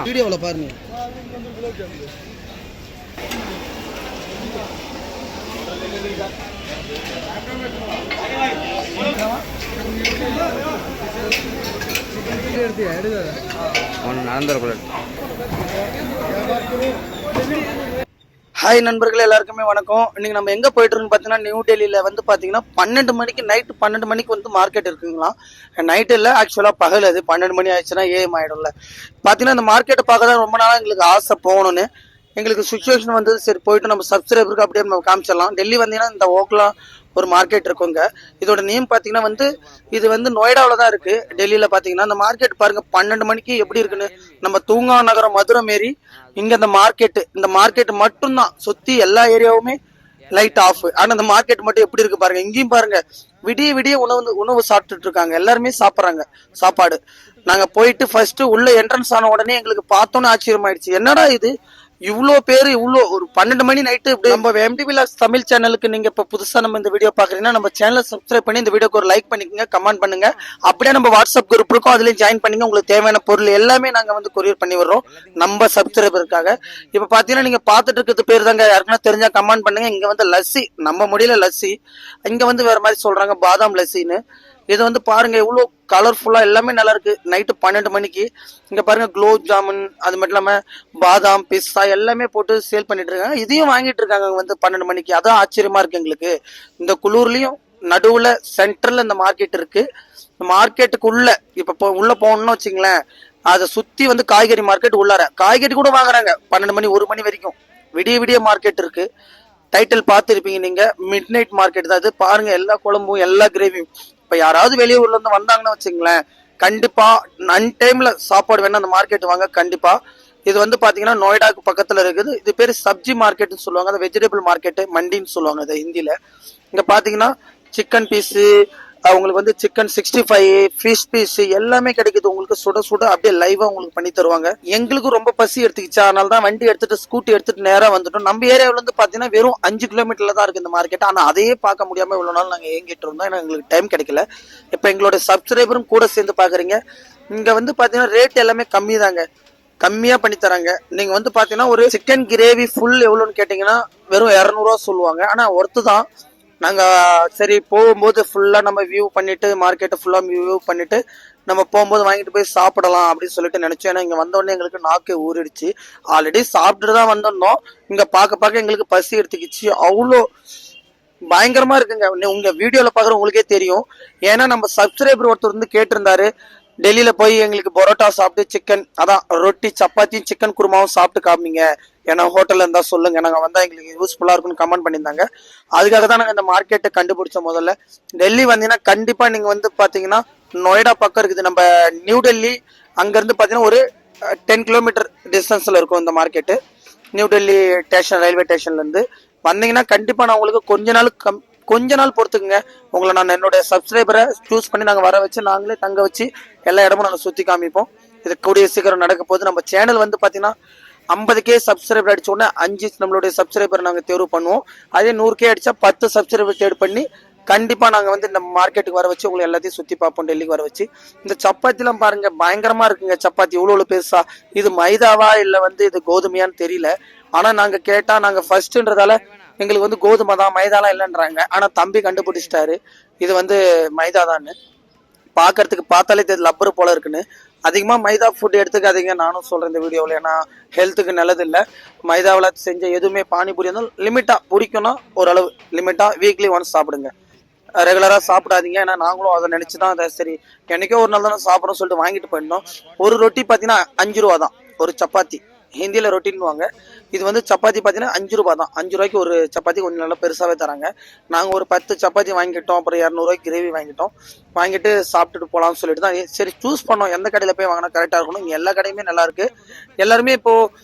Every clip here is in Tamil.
வீடியோவில் பாருங்க. ஹாய் நண்பர்களே, எல்லாருக்குமே வணக்கம். இன்னைக்கு நம்ம எங்க போயிட்டு இருக்கோம்னு பார்த்தீங்கன்னா, நியூ டெல்லியில வந்து பார்த்தீங்கன்னா 12 மணிக்கு நைட்டு 12 மணிக்கு வந்து மார்க்கெட் இருக்குங்களா. நைட்டு இல்லை, ஆக்சுவலா பகல். அது 12 மணி ஆயிடுச்சுன்னா ஏஎம் ஆயிடும்ல. பார்த்தீங்கன்னா இந்த மார்க்கெட்டை பார்க்க தான் ரொம்ப நாளாக எங்களுக்கு ஆசை போகணும்னு. எங்களுக்கு சுச்சுவேஷன் வந்து சரி போயிட்டு நம்ம சப்ஸ்கிரைபருக்கு அப்படியே நம்ம காமிச்சிடலாம். டெல்லி வந்தீங்கன்னா இந்த ஓக்லா ஒரு மார்க்கெட் இருக்குங்க. இதோட நேம் பார்த்தீங்கன்னா வந்து இது வந்து நொய்டாவில் தான் இருக்கு. டெல்லியில பார்த்தீங்கன்னா இந்த மார்க்கெட் பாருங்க 12 மணிக்கு எப்படி இருக்குன்னு. நம்ம தூங்கா நகரம் மதுரை மாரி இங்க இந்த மார்க்கெட் மட்டும்தான். சுத்தி எல்லா ஏரியாவுமே லைட் ஆஃப். ஆனா இந்த மார்க்கெட் மட்டும் எப்படி இருக்கு பாருங்க. இங்கேயும் பாருங்க விடிய விடிய உணவு சாப்பிட்டுட்டு இருக்காங்க. எல்லாருமே சாப்பிட்றாங்க சாப்பாடு. நாங்க போயிட்டு ஃபர்ஸ்ட் உள்ள என்ட்ரன்ஸ் ஆன உடனே எங்களுக்கு பார்த்தோன்னு ஆச்சரியமாயிடுச்சு. என்னடா இது இவ்வளோ பேரு இவ்வளோ ஒரு 12 மணி நைட்டு இப்படி. நம்ம எம்டிபி லாக்ஸ் தமிழ் சேனலுக்கு நீங்க இப்ப புதுசா நம்ம இந்த வீடியோ பாக்குறீங்கன்னா நம்ம சேனலை சப்ஸ்கிரைப் பண்ணி இந்த வீடியோக்கு ஒரு லைக் பண்ணிக்கங்க, கமெண்ட் பண்ணுங்க. அப்படியே நம்ம வாட்ஸ்அப் குரூப் இருக்கும், அதுலயும் ஜாயின் பண்ணிங்க. உங்களுக்கு தேவையான பொருள் எல்லாமே நாங்க வந்து கொரியர் பண்ணி வர்றோம் நம்ம சப்ஸ்கிரைபருக்காக. இப்ப பாத்தீங்கன்னா நீங்க பாத்துட்டு இருக்கிறது பேர் தாங்க, யாருக்குன்னா தெரிஞ்சா கமெண்ட் பண்ணுங்க. இங்க வந்து லஸ்ஸி, நம்ம முடியல லஸ்ஸி, இங்க வந்து வேற மாதிரி சொல்றாங்க பாதாம் லஸ்ஸின்னு. இது வந்து பாருங்க இவ்வளோ கலர்ஃபுல்லா எல்லாமே நல்லா இருக்கு. நைட்டு 12 மணிக்கு இங்க பாருங்க குலோப் ஜாமுன், அது மட்டும் இல்லாம பாதாம் பிஸ்தா எல்லாமே போட்டு சேல் பண்ணிட்டு இருக்காங்க. இதையும் வாங்கிட்டு இருக்காங்க வந்து 12 மணிக்கு. அதான் ஆச்சரியமா இருக்கு எங்களுக்கு. இந்த குளூர்லயும் நடுவுல சென்டர்ல இந்த மார்க்கெட் இருக்கு. மார்க்கெட்டுக்குள்ள இப்ப உள்ள போகணும்னு வச்சுங்களேன், அதை சுத்தி வந்து காய்கறி மார்க்கெட் உள்ளார காய்கறி கூட வாங்குறாங்க 12 மணி 1 மணி வரைக்கும். விடிய விடிய மார்க்கெட் இருக்கு. டைட்டில் பார்த்துருப்பீங்க நீங்க, மிட் நைட் மார்க்கெட் தான் இது. பாருங்க எல்லா குழம்பும் எல்லா கிரேவியும். இப்ப யாராவது வெளியூர்ல இருந்து வந்தாங்கன்னு வச்சுங்களேன், கண்டிப்பா நன் டைம்ல சாப்பாடு வேணா அந்த மார்க்கெட் வாங்க கண்டிப்பா. இது வந்து பாத்தீங்கன்னா நொய்டாக்கு பக்கத்துல இருக்குது. இது பேரு சப்ஜி மார்க்கெட்னு சொல்லுவாங்க, அந்த வெஜிடபிள் மார்க்கெட் மண்டின்னு சொல்லுவாங்க இது ஹிந்தியில. இங்க பாத்தீங்கன்னா சிக்கன் பீஸு, உங்களுக்கு வந்து சிக்கன் 65, ஃபிஷ் பீஸ் எல்லாமே கிடைக்குது உங்களுக்கு. சுட சுட அப்படியே லைவா உங்களுக்கு பண்ணி தருவாங்க. எங்களுக்கு ரொம்ப பசி எடுத்துக்கிச்சு, அதனால தான் வண்டி எடுத்துட்டு ஸ்கூட்டி எடுத்துட்டு நேரா வந்துட்டோம். நம்ம ஏரியாவில இருந்து பாத்தீங்கன்னா வெறும் 5 கிலோமீட்டர்ல தான் இருக்கு இந்த மார்க்கெட். ஆனா அதையே பார்க்க முடியாம இவ்வளவு நாள் நாங்க ஏங்கிட்டு இருந்தோம், ஏன்னா எங்களுக்கு டைம் கிடைக்கல. இப்ப எங்களோட சப்ஸ்கிரைபரும் கூட சேர்ந்து பாக்குறீங்க. இங்க வந்து பாத்தீங்கன்னா ரேட் எல்லாமே கம்மி தாங்க, கம்மியா பண்ணி தராங்க. நீங்க வந்து பாத்தீங்கன்னா ஒரு சிக்கன் கிரேவி ஃபுல் எவ்வளவுன்னு கேட்டீங்கன்னா வெறும் 200 ரூபா சொல்லுவாங்க. ஆனா ஒர்த்து தான். நாங்க சரி போகும்போது ஃபுல்லா நம்ம வியூ பண்ணிட்டு மார்க்கெட்டை ஃபுல்லா வியூ பண்ணிட்டு நம்ம போகும்போது வாங்கிட்டு போய் சாப்பிடலாம் அப்படின்னு சொல்லிட்டு நினைச்சோம். ஏன்னா இங்க வந்தோடனே எங்களுக்கு நாக்கு ஊறிடுச்சு. ஆல்ரெடி சாப்பிட்டுட்டு தான் வந்திருந்தோம். இங்க பார்க்க எங்களுக்கு பசி எடுத்துக்கிச்சு. அவ்வளோ பயங்கரமா இருக்குங்க. உங்க வீடியோல பாக்குற உங்களுக்கே தெரியும். ஏன்னா நம்ம சப்ஸ்கிரைபர் ஒருத்தர் வந்து கேட்டிருந்தாரு, டெல்லியில போய் எங்களுக்கு பரோட்டா சாப்பிட்டு சிக்கன், அதான் ரொட்டி சப்பாத்தியும் சிக்கன் குருமாவும் சாப்பிட்டு காமிங்க, ஏன்னா ஹோட்டல்ல இருந்தா சொல்லுங்க, நாங்க வந்தா எங்களுக்கு யூஸ்ஃபுல்லா இருக்கும்னு கமெண்ட் பண்ணியிருந்தாங்க. அதுக்காக தான் நாங்க இந்த மார்க்கெட்டை கண்டுபிடிச்ச. முதல்ல டெல்லி வந்தீங்கன்னா கண்டிப்பா நீங்க வந்து பாத்தீங்கன்னா நொய்டா பக்கம் இருக்குது. நம்ம நியூ டெல்லி அங்க இருந்து பாத்தீங்கன்னா ஒரு 10 கிலோமீட்டர் டிஸ்டன்ஸ்ல இருக்கும் இந்த market. New Delhi station, railway ஸ்டேஷன்ல இருந்து வந்தீங்கன்னா கண்டிப்பா நான் உங்களுக்கு கொஞ்ச நாள் பொறுத்துக்குங்க. உங்களை நான் என்னுடைய சப்ஸ்கிரைபரை சூஸ் பண்ணி நாங்க வர வச்சு நாங்களே தங்க வச்சு எல்லா இடமும் நாங்க சுத்தி காமிப்போம். இது கூடிய சீக்கிரம் நடக்க போகுது. நம்ம சேனல் வந்து பாத்தீங்கன்னா 50K சப்ஸ்கிரைபர் அடிச்ச உடனே 5 நம்மளுடைய சப்ஸ்கிரைபர் நாங்க தேர்வு பண்ணுவோம். அதே 100K அடிச்சா 10 சப்ஸ்கிரைபர் தேர்வு பண்ணி கண்டிப்பா நாங்க வந்து இந்த மார்க்கெட்டுக்கு வர வச்சு உங்களை எல்லாத்தையும் சுத்தி பார்ப்போம். டெல்லிக்கு வர வச்சு. இந்த சப்பாத்தி எல்லாம் பாருங்க பயங்கரமா இருக்குங்க. சப்பாத்தி இவ்வளவு பெருசா. இது மைதாவா இல்ல வந்து இது கோதுமையான்னு தெரியல. ஆனா நாங்க கேட்டா நாங்க ஃபர்ஸ்ட்ன்றதால எங்களுக்கு வந்து கோதுமை தான், மைதாலாம் இல்லைன்றாங்க. ஆனா தம்பி கண்டுபிடிச்சிட்டாரு இது வந்து மைதா தான். பாக்குறதுக்கு பார்த்தாலே தெரியுது லப்பர் போல இருக்குன்னு. அதிகமா மைதா ஃபுட் எடுத்துக்காதீங்க, நானும் சொல்றேன் இந்த வீடியோவில். ஏன்னா ஹெல்த்துக்கு நல்லது இல்லை. மைதாவில் செஞ்ச எதுவுமே பானிபூரி இருந்தாலும் லிமிட்டா பிடிக்கும்னா ஓரளவு லிமிட்டா வீக்லி ஒன்ஸ் சாப்பிடுங்க, ரெகுலரா சாப்பிடாதீங்க. ஏன்னா நாங்களும் அதை நினைச்சுதான் அதை சரி என்னைக்கோ ஒரு நாள் தானே சாப்பிடணும்னு சொல்லிட்டு வாங்கிட்டு போயிருந்தோம். ஒரு ரொட்டி பாத்தீங்கன்னா 5 ரூபா தான் ஒரு சப்பாத்தி. ஹிந்தியில ரொட்டின்னுவாங்க. இது வந்து சப்பாத்தி பாத்தீங்கன்னா 5 ரூபா தான். 5 ரூபாய்க்கு ஒரு சப்பாத்தி கொஞ்சம் நல்லா பெருசாவே தராங்க. நாங்க ஒரு 10 சப்பாத்தி வாங்கிட்டோம். அப்புறம் 200 ரூபாய்க்கு கிரேவி வாங்கிட்டோம். வாங்கிட்டு சாப்பிட்டுட்டு போலாம்னு சொல்லிட்டு தான் சரி சூஸ் பண்ணோம் எந்த கடையில போய் வாங்கினா கரெக்டா இருக்கணும். இங்க எல்லா கடையுமே நல்லா இருக்கு. எல்லாருமே இப்போ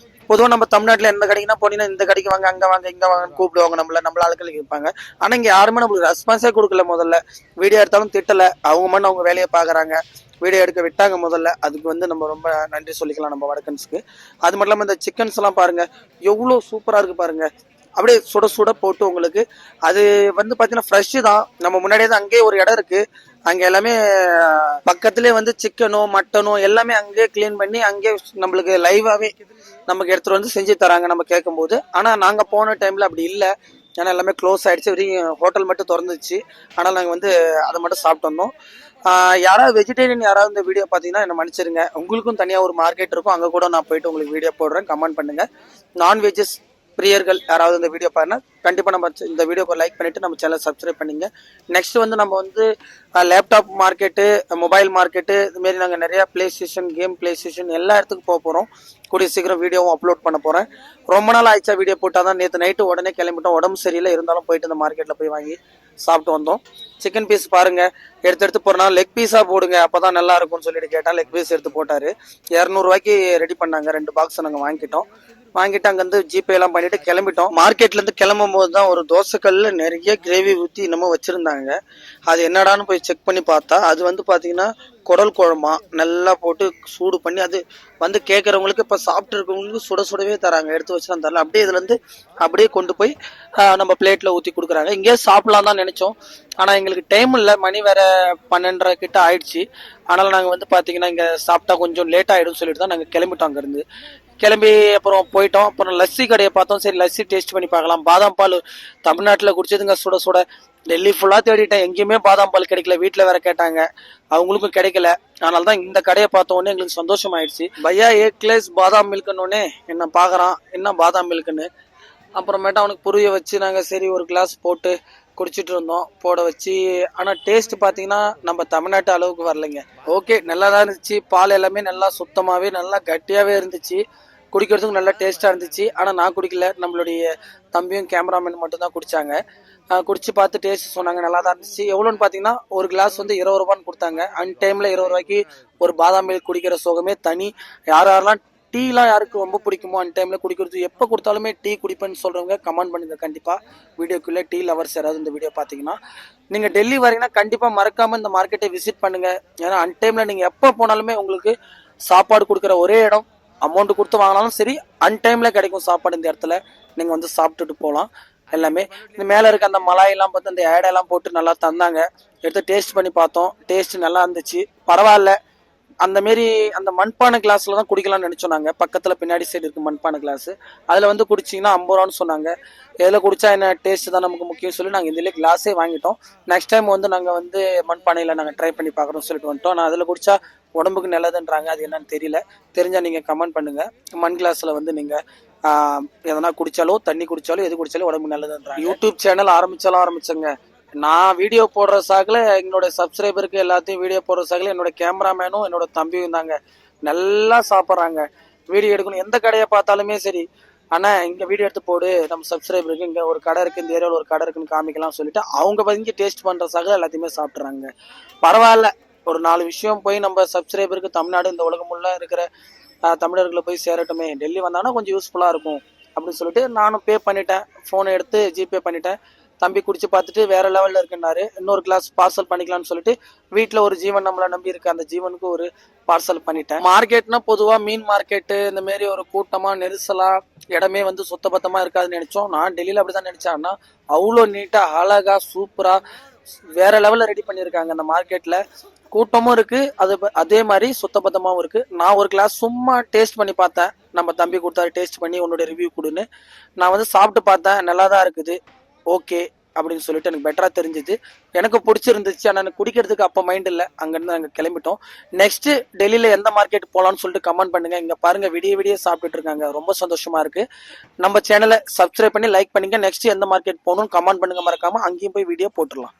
பொதுவாக நம்ம தமிழ்நாட்டில் எந்த கடைக்குன்னா போனீங்கன்னா இந்த கடைக்கு வாங்க, அங்க வாங்க, இங்க வாங்கன்னு கூப்பிடுவாங்க. நம்மள ஆளுக்களுக்கு இருப்பாங்க. ஆனா இங்க யாருமே நம்மளுக்கு ரெஸ்பான்ஸே கொடுக்கல. முதல்ல வீடியோ எடுத்தாலும் திட்டல, அவங்க மண்ணு அவங்க வேலையை பாக்குறாங்க. வீடியோ எடுக்க விட்டாங்க முதல்ல. அதுக்கு வந்து நம்ம ரொம்ப நன்றி சொல்லிக்கலாம் நம்ம வடக்கன்ஸ்க்கு. அது மட்டும் இல்லாம இந்த சிக்கன்ஸ் எல்லாம் பாருங்க எவ்வளவு சூப்பரா இருக்கு பாருங்க. அப்படியே சுட சுட போட்டு உங்களுக்கு அது வந்து பாத்தீங்கன்னா ஃப்ரெஷ் தான். நம்ம முன்னாடியே தான் அங்கேயே ஒரு இடம் இருக்கு, அங்க எல்லாமே பக்கத்திலே வந்து சிக்கனோ மட்டனோ எல்லாமே அங்கேயே கிளீன் பண்ணி அங்கேயே நம்மளுக்கு லைவாவே நமக்கு எடுத்துட்டு வந்து செஞ்சு தராங்க நம்ம கேட்கும் போது. ஆனா நாங்க போன டைம்ல அப்படி இல்லை, ஏன்னா எல்லாமே க்ளோஸ் ஆயிடுச்சு, வெறும் ஹோட்டல் மட்டும் திறந்துச்சு. ஆனால் நாங்கள் வந்து அதை மட்டும் சாப்பிட்டு வந்தோம். யாராவது வெஜிடேரியன் யாராவது இந்த வீடியோ பார்த்தீங்கன்னா என்ன மன்னிச்சிருங்க, உங்களுக்கும் தனியாக ஒரு மார்க்கெட் இருக்கும், அங்கே கூட நான் போயிட்டு உங்களுக்கு வீடியோ போடுறேன், கமெண்ட் பண்ணுங்க. நான்வெஜ்ஜஸ் பிரியர்கள் யாராவது இந்த வீடியோ பாருன்னா கண்டிப்பாக நம்ம இந்த வீடியோக்கு லைக் பண்ணிட்டு நம்ம சேனல் சப்ஸ்கிரைப் பண்ணிங்க. நெக்ஸ்ட் வந்து நம்ம வந்து லேப்டாப் மார்க்கெட்டு, மொபைல் மார்க்கெட்டு, இதுமாரி நாங்கள் நிறையா play station, game play station எல்லா இடத்துக்கும் போக போகிறோம். கூடிய சீக்கிரம் வீடியோவும் அப்லோட் பண்ண போகிறேன். ரொம்ப நாள் ஆயிடுச்சா வீடியோ போட்டால் தான், நேற்று நைட்டு உடனே கிளம்பிட்டோம், உடம்பு சரியில்லை, இருந்தாலும் போயிட்டு இந்த மார்க்கெட்டில் போய் வாங்கி சாப்பிட்டு வந்தோம். சிக்கன் பீஸ் பாருங்க, எடுத்து போறனா லெக் பீஸா போடுங்க அப்பதான் நல்லா இருக்கும்னு சொல்லிட்டு கேட்டா லெக் பீஸ் எடுத்து போட்டாரு. 200 ரூபாய்க்கு ரெடி பண்ணாங்க. 2 பாக்ஸ் நாங்க வாங்கிட்டு அங்க வந்து ஜிபே எல்லாம் பண்ணிட்டு கிளம்பிட்டோம். மார்க்கெட்ல இருந்து கிளம்பும் போதுதான் ஒரு தோசைக்கல்ல நிறைய கிரேவி ஊத்தி இன்னமும் வச்சிருந்தாங்க. அது என்னடான்னு போய் செக் பண்ணி பார்த்தா அது வந்து பாத்தீங்கன்னா குடல் குழம்பா நல்லா போட்டு சூடு பண்ணி அது வந்து கேட்கறவங்களுக்கு இப்ப சாப்பிட்டு இருக்கவங்களுக்கு சுட சுடவே தராங்க, எடுத்து வச்சுலாம் தரல. அப்படியே இதுல இருந்து அப்படியே கொண்டு போய் நம்ம பிளேட்ல ஊத்தி கொடுக்குறாங்க. இங்கேயே சாப்பிடலாம் தான் நினைச்சோம், ஆனா எங்களுக்கு டைம் இல்லை, மணி வேற 12:30 கிட்ட ஆயிடுச்சு. ஆனாலும் நாங்க வந்து பாத்தீங்கன்னா இங்க சாப்பிட்டா கொஞ்சம் லேட் ஆயிடும் சொல்லிட்டு தான் நாங்க கிளம்பிட்டோம். அங்க இருந்து கிளம்பி அப்புறம் போயிட்டோம். அப்புறம் லஸ்ஸி கடையை பார்த்தோம், சரி லஸ்ஸி டேஸ்ட் பண்ணி பார்க்கலாம். பாதாம் பால் தமிழ்நாட்டில் குடிச்சதுங்க சுட சுட. டெல்லி ஃபுல்லா தேடிட்டேன், எங்கேயுமே பாதாம் பால் கிடைக்கல. வீட்டில் வேற கேட்டாங்க, அவங்களுக்கும் கிடைக்கல. அதனால தான் இந்த கடையை பார்த்த உடனே எங்களுக்கு சந்தோஷம் ஆயிடுச்சு. பையா 1 கிளாஸ் பாதாம் மில்க்குன்னு என்ன பாக்குறான், என்ன பாதாம் மில்க்குன்னு. அப்புறமேட்டா அவனுக்கு புரிய வச்சு நாங்க சரி ஒரு கிளாஸ் போட்டு குடிச்சிட்டு இருந்தோம், போட வச்சு. ஆனா டேஸ்ட் பாத்தீங்கன்னா நம்ம தமிழ்நாட்டு அளவுக்கு வரலைங்க. ஓகே, நல்லா தான் இருந்துச்சு. பால் எல்லாமே நல்லா சுத்தமாவே நல்லா கட்டியாவே இருந்துச்சு, குடிக்கிறதுக்கு நல்லா டேஸ்டா இருந்துச்சு. ஆனா நான் குடிக்கல, நம்மளுடைய தம்பியும் கேமராமேன் மட்டும் தான் குடிச்சாங்க. குடிச்சு பார்த்து டேஸ்ட் சொன்னாங்க, நல்லா தான் இருந்துச்சு. எவ்வளோன்னு பாத்தீங்கன்னா ஒரு கிளாஸ் வந்து 20 ரூபான்னு கொடுத்தாங்க. அன் டைம்ல 20 ரூபாய்க்கு ஒரு பாதாம் மில்க் குடிக்கிற சுகமே தனி. யாரெல்லாம் டீலாம் யாருக்கு ரொம்ப பிடிக்குமோ அன் டைம்ல குடிக்கிறது, எப்போ கொடுத்தாலுமே டீ குடிப்பேன்னு சொல்றவங்க கமெண்ட் பண்ணுங்க. கண்டிப்பா வீடியோக்குள்ள டீ லவர்ஸ் யாராவது இந்த வீடியோ பாத்தீங்கன்னா, நீங்க டெல்லி வரீங்கன்னா கண்டிப்பா மறக்காம இந்த மார்க்கெட்டை விசிட் பண்ணுங்க. ஏன்னா அன் டைம்ல நீங்க எப்போ போனாலுமே உங்களுக்கு சாப்பாடு கொடுக்குற ஒரே இடம். அமௌண்ட் கொடுத்து வாங்கினாலும் சரி, அன் டைம்ல கிடைக்கும் சாப்பாடு. இந்த இடத்துல நீங்க வந்து சாப்பிட்டுட்டு போகலாம். எல்லாமே இந்த மேல இருக்க அந்த மலாயெல்லாம் பார்த்து அந்த ஏடெல்லாம் போட்டு நல்லா தந்தாங்க. எடுத்து டேஸ்ட் பண்ணி பார்த்தோம், டேஸ்ட் நல்லா இருந்துச்சு, பரவாயில்ல. அந்த மாரி அந்த மண்பானை கிளாஸ்ல தான் குடிக்கலாம்னு நினைச்சோம். நாங்க பக்கத்துல பின்னாடி சைடு இருக்கு மண்பானை கிளாஸ், அதுல வந்து குடிச்சிங்கன்னா 50 ரூபான்னு சொன்னாங்க. எதுல குடிச்சா என்ன, டேஸ்ட் தான் நமக்கு முக்கியம் சொல்லி நாங்க இதுல கிளாஸே வாங்கிட்டோம். நெக்ஸ்ட் டைம் வந்து நாங்க வந்து மண்பானையில நாங்க ட்ரை பண்ணி பாக்குறோம் சொல்லிட்டு வந்துட்டோம். நான் அதுல குடிச்சா உடம்புக்கு நல்லதுன்றாங்க, அது என்னன்னு தெரியல. தெரிஞ்சா நீங்க கமெண்ட் பண்ணுங்க. மண் கிளாஸ்ல வந்து நீங்க எதனா குடிச்சாலோ தண்ணி குடிச்சாலோ எது குடிச்சாலும் உடம்புக்கு நல்லதுன்றாங்க. YouTube channel ஆரம்பிச்சங்க. நான் வீடியோ போடுற சாக்கில் என்னோட சப்ஸ்கிரைபருக்கு எல்லாத்தையும் வீடியோ போடுற சாக்கில் என்னோட கேமராமேனும் என்னோட தம்பியும் தாங்க நல்லா சாப்பிட்றாங்க. வீடியோ எடுக்கணும், எந்த கடையை பார்த்தாலுமே சரி, ஆனா இங்க வீடியோ எடுத்து போடு, நம்ம சப்ஸ்கிரைபருக்கு இங்க ஒரு கடை இருக்கு, இந்த ஏரியாவில் ஒரு கடை இருக்குன்னு காமிக்கலாம் சொல்லிட்டு அவங்க வந்து டேஸ்ட் பண்ற சாக்கில் எல்லாத்தையுமே சாப்பிட்றாங்க. பரவாயில்ல, ஒரு 4 விஷயம் போய் நம்ம சப்ஸ்கிரைபருக்கு தமிழ்நாடு இந்த உலகம் உள்ள இருக்கிற தமிழர்களை போய் சேரட்டுமே, டெல்லி வந்தாங்கன்னா கொஞ்சம் யூஸ்ஃபுல்லா இருக்கும் அப்படின்னு சொல்லிட்டு நானும் பே பண்ணிட்டேன். போனை எடுத்து ஜிபே பண்ணிட்டேன். தம்பி குடிச்சு பார்த்துட்டு வேற லெவல்ல இருக்குன்னாரு. இன்னொரு கிளாஸ் பார்சல் பண்ணிக்கலாம்னு சொல்லிட்டு வீட்டுல ஒரு ஜீவன் நம்மள நம்பி இருக்கு, அந்த ஜீவனுக்கு ஒரு பார்சல் பண்ணிட்டேன். மார்க்கெட்னா பொதுவா மீன் மார்க்கெட்டு இந்த மாதிரி ஒரு கூட்டமா நெரிசலா இடமே வந்து சுத்தபத்தமா இருக்காதுன்னு நினைச்சோம். நான் டெல்லியில அப்படிதான் நினைச்சேன். ஆனா அவ்வளோ நீட்டா அழகா சூப்பரா வேற லெவல்ல ரெடி பண்ணியிருக்காங்க. அந்த மார்க்கெட்ல கூட்டமும் இருக்கு, அதே மாதிரி சுத்தபத்தமாவும் இருக்கு. நான் ஒரு கிளாஸ் சும்மா டேஸ்ட் பண்ணி பார்த்தேன். நம்ம தம்பி கொடுத்தாரு, டேஸ்ட் பண்ணி உன்னோட ரிவ்யூ கொடுன்னு. நான் வந்து சாப்பிட்டு பார்த்தேன், நல்லா தான் இருக்குது, ஓகே அப்படின்னு சொல்லிட்டு எனக்கு பெட்டரா தெரிஞ்சுது, எனக்கு பிடிச்சிருந்துச்சு. ஆனால் எனக்கு குடிக்கிறதுக்கு அப்போ மைண்ட் இல்லை. அங்கேருந்து நாங்கள் கிளம்பிட்டோம். நெக்ஸ்ட் டெல்லியில எந்த மார்க்கெட் போகலான்னு சொல்லிட்டு கமெண்ட் பண்ணுங்க. இங்க பாருங்க விடிய சாப்பிட்டுட்டு இருக்காங்க, ரொம்ப சந்தோஷமா இருக்கு. நம்ம சேனலை சப்ஸ்கிரைப் பண்ணி லைக் பண்ணுங்க. நெக்ஸ்ட் எந்த மார்க்கெட் போகணும்னு கமெண்ட் பண்ணுங்க, மறக்காம அங்கேயும் போய் வீடியோ போட்டுடலாம்.